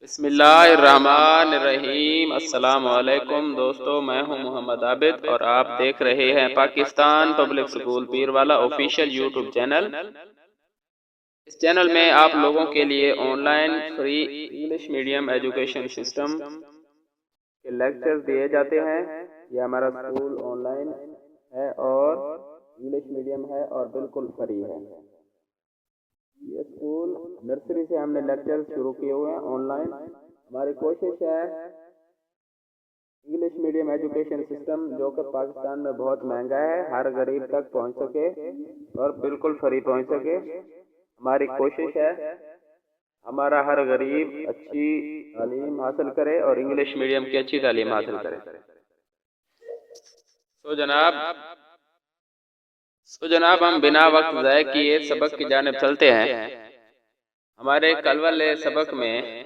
बिस्मिल्लाहिर्रहमानिर्रहीम। अस्सलाम वालेकुम दोस्तों, मैं हूं मोहम्मद आबिद और आप देख रहे हैं Pakistan public school Pirwala official YouTube channel. इस चैनल में आप लोगों के लिए online free English medium education system के लेक्चर्स दिए जाते हैं। यह हमारा स्कूल ऑनलाइन है और इंग्लिश मीडियम है और बिल्कुल फ्री है। ये स्कूल नर्सरी से हमने लेक्चर शुरू किए हुए हैं ऑनलाइन। हमारी कोशिश है इंग्लिश मीडियम एजुकेशन सिस्टम जो कि पाकिस्तान में बहुत महंगा है, हर गरीब तक पहुंच सके और बिल्कुल फ्री पहुंच सके। हमारी कोशिश है हमारा हर गरीब अच्छी तालीम हासिल करे और इंग्लिश मीडियम की अच्छी तालीम हासिल करे। तो जनाब हम बिना वक्त ज़ाय किए सबक की जानिब चलते हैं। हमारे कल वाले सबक में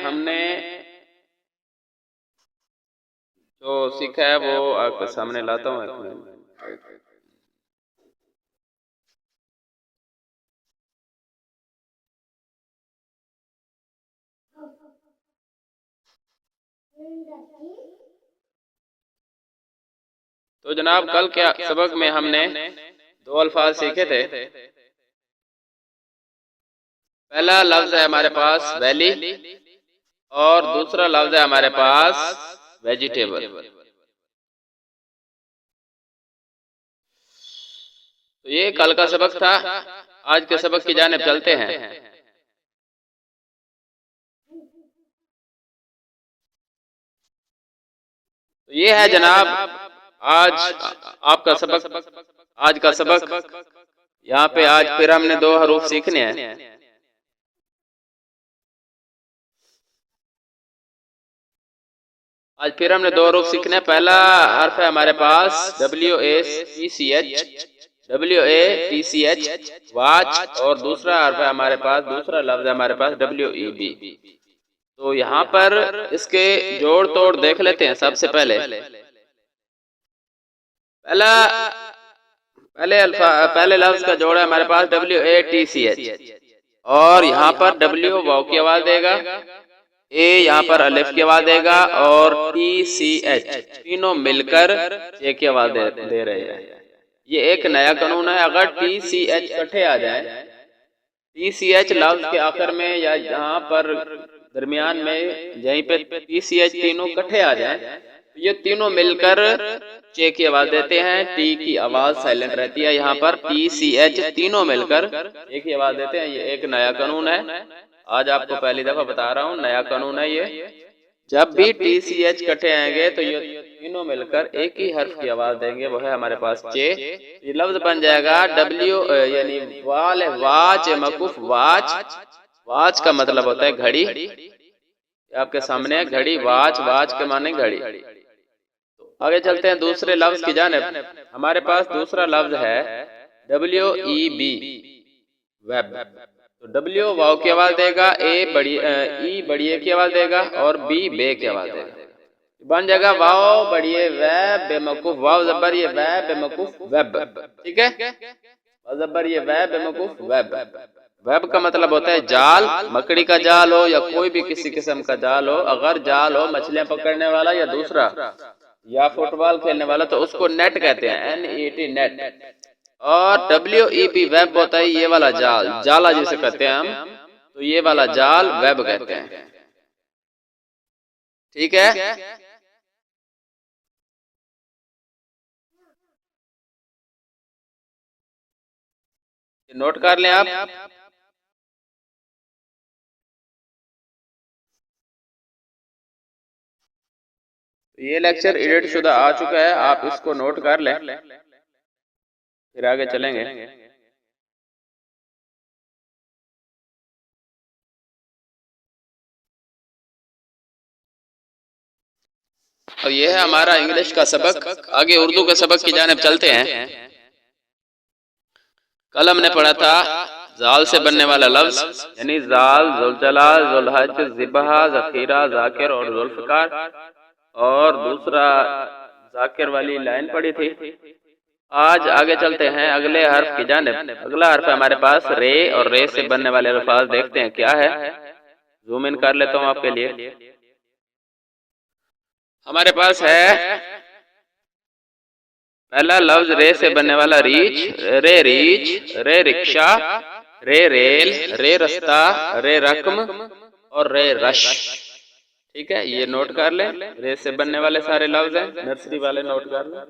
हमने जो सीखा है वो आपके सामने लाता हूँ। तो जनाब कल के सबक में हमने दो अल्फाज सीखे थे। पहला लफ्ज है हमारे पास वैली और दूसरा लफ्ज है हमारे पास वेजिटेबल। तो ये कल का सबक था। आज के सबक की जानिब चलते हैं। तो ये है जनाब आज आपका सबक, आज का सबक। यहाँ पे आज फिर हमने दो हरूफ सीखने हैं। आज फिर हमने दो हरूफ सीखने हैं। पहला हर्फ है हमारे पास WATCH वाच और दूसरा हर्फ है हमारे पास, दूसरा लफ्ज है हमारे पास WEB। तो यहाँ पर इसके जोड़ तोड़ देख लेते हैं। सबसे पहले लफ्ज का जोड़ है हमारे पास WATCH और यहाँ पर W वाव की आवाज देगा, ए यहाँ पर अलिफ की आवाज देगा और TCH तीनों मिलकर जे की आवाज दे रहे हैं। ये एक नया कानून है। अगर TCH इकट्ठे आ जाए, TCH लफ्ज के आखिर में या यहाँ पर दरमियान में यहीं पे TCH तीनों इकट्ठे आ जाए, तो ये तीनों मिलकर चे की आवाज देते हैं। टी की आवाज साइलेंट रहती है। यहाँ पर TCH तीनों मिलकर चे की आवाज देते हैं। ये एक नया कानून है। आज आपको पहली दफा बता रहा हूँ, नया कानून है ये। जब भी TCH इकट्ठे आएंगे तो ये तीनों मिलकर एक ही हर्फ की आवाज देंगे, वो है हमारे पास चे। ये लफ्ज बन जाएगा W यानी वाल वाच मकुफ वाच। वाच का मतलब होता है घड़ी। आपके सामने घड़ी, वाच वाच के माने घड़ी। आगे चलते हैं दूसरे लफ्ज की जानिब। हमारे पास दूसरा लफ्ज है WEB वेब। तो W वाव की आवाज देगा, ई बड़िए की आवाज देगा और B बे की आवाज देगा। बन जाएगा वाव बड़िए वेब बेमकूफ, वाव जबर ये वेब बेमकूफ वेब। ठीक है, वाव जबर ये वेब बेमकूफ वेब। वेब का मतलब होता है जाल, मकड़ी का जाल हो या कोई भी किसी किस्म का जाल हो। अगर जाल हो मछलियां पकड़ने वाला या दूसरा या फुटबॉल खेलने वाला तो उसको नेट कहते हैं, NET नेट। और WEB वेब होता है ये वाला जाल, जाला जिसे कहते हैं हम, तो ये वाला जाल वेब कहते हैं। ठीक है, नोट कर लें आप। ये लेक्चर एडिट शुदा आ चुका है, आप इसको नोट कर लें, फिर आगे चलेंगे। और ये है हमारा इंग्लिश का सबक। आगे उर्दू के सबक की जानिब चलते हैं। कल हमने पढ़ा था जाल से बनने वाला लफ्ज, यानी जाल, जुलजलाल, जुलहज, जिबहा, जखीरा, जाकिर और जुल्फकार। और दूसरा जाकिर वाली लाइन पढ़ी थी। आज आगे चलते हैं अगले हर्फ की जानिब। अगला हर्फ है हमारे पास रे, और रे से बनने वाले अल्फाज देखते हैं क्या है। जूम इन कर लेता हूँ आपके लिए। हमारे पास है पहला लफ्ज रे से बनने वाला रीच, रे रीच, रे रिक्शा, रे रेल, रे रास्ता, रे रकम और रे रश। ठीक है, ये नोट कर लें। रे से बनने वाले सारे लफ्ज हैं, नर्सरी वाले नोट कर लें।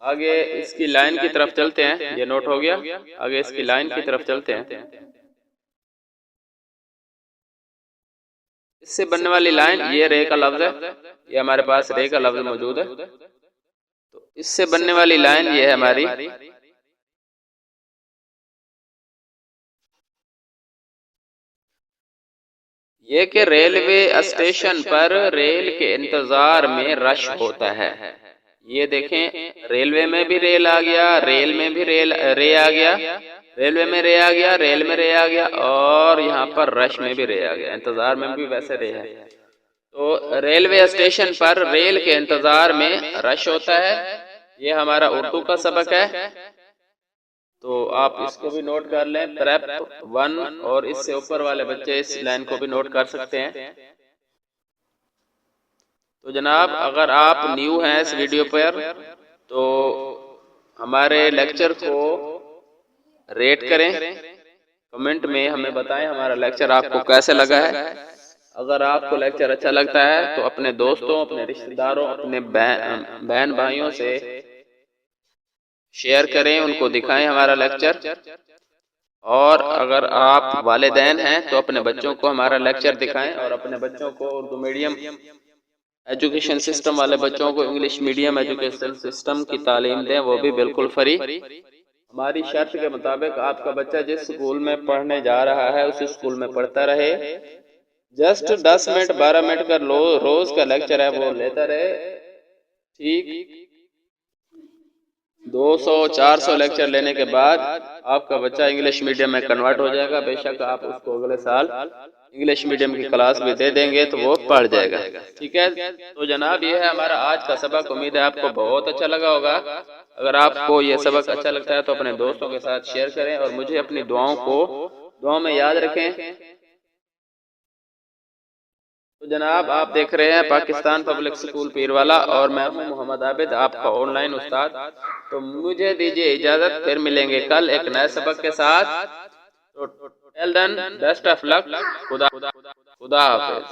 आगे इसकी लाइन की तरफ चलते हैं, ये नोट हो गया। आगे इसकी लाइन की तरफ चलते हैं। इससे बनने वाली लाइन, ये रे का लफ्ज है, ये हमारे पास रे का लफ्ज मौजूद है। तो इससे बनने वाली लाइन ये है हमारी, ये कि रेलवे स्टेशन पर रेल के इंतजार में रश होता है। ये देखें, रेलवे में भी रेल आ गया, रेल में भी रे आ गया, रेलवे में रे आ गया, रेल में रे आ गया, और यहाँ पर रश में भी रे आ गया, इंतजार में भी वैसे रे है। तो रेलवे स्टेशन पर रेल के इंतजार में रश होता है, ये हमारा उर्दू का सबक है। तो आप इसको भी नोट कर लें, प्रेप 1, और इससे ऊपर वाले बच्चे इस लाइन को भी नोट कर सकते हैं। तो जनाब, अगर आप न्यू हैं इस वीडियो पर तो हमारे लेक्चर को रेट करें, कमेंट में हमें बताएं हमारा लेक्चर आपको कैसे लगा है। अगर आपको लेक्चर अच्छा लगता है तो अपने दोस्तों, अपने रिश्तेदारों, अपने बहन भाइयों से शेयर करें, उनको दिखाएं हमारा लेक्चर। और अगर आप वालिदैन हैं तो अपने बच्चों को हमारा लेक्चर दिखाएं, और अपने बच्चों को उर्दू मीडियम एजुकेशन सिस्टम वाले बच्चों को इंग्लिश मीडियम एजुकेशन सिस्टम की तालीम दें, वो भी बिल्कुल फ्री। हमारी शर्त के मुताबिक आपका बच्चा जिस स्कूल में पढ़ने जा रहा है उस स्कूल में पढ़ता रहे। जस्ट 10 मिनट 12 मिनट का रोज का लेक्चर है वो लेता रहे। ठीक 200-400 लेक्चर लेने के बाद आपका बच्चा इंग्लिश मीडियम में कन्वर्ट हो जाएगा। बेशक आप उसको अगले साल इंग्लिश मीडियम की क्लास भी दे देंगे तो वो पढ़ जाएगा। ठीक है, तो जनाब ये है हमारा आज का सबक। उम्मीद है आपको बहुत अच्छा लगा होगा। अगर आपको ये सबक अच्छा लगता है तो अपने दोस्तों के साथ शेयर करें, और मुझे अपनी दुआओं में याद रखें। तो जनाब, आप देख रहे हैं पाकिस्तान पब्लिक स्कूल पीरवाला, और मैं हूं मोहम्मद आबिद, आपका ऑनलाइन उस्ताद। तो मुझे दीजिए इजाजत, फिर मिलेंगे कल एक नए सबक के साथ। तो till then, best of luck. खुदा हाफिज।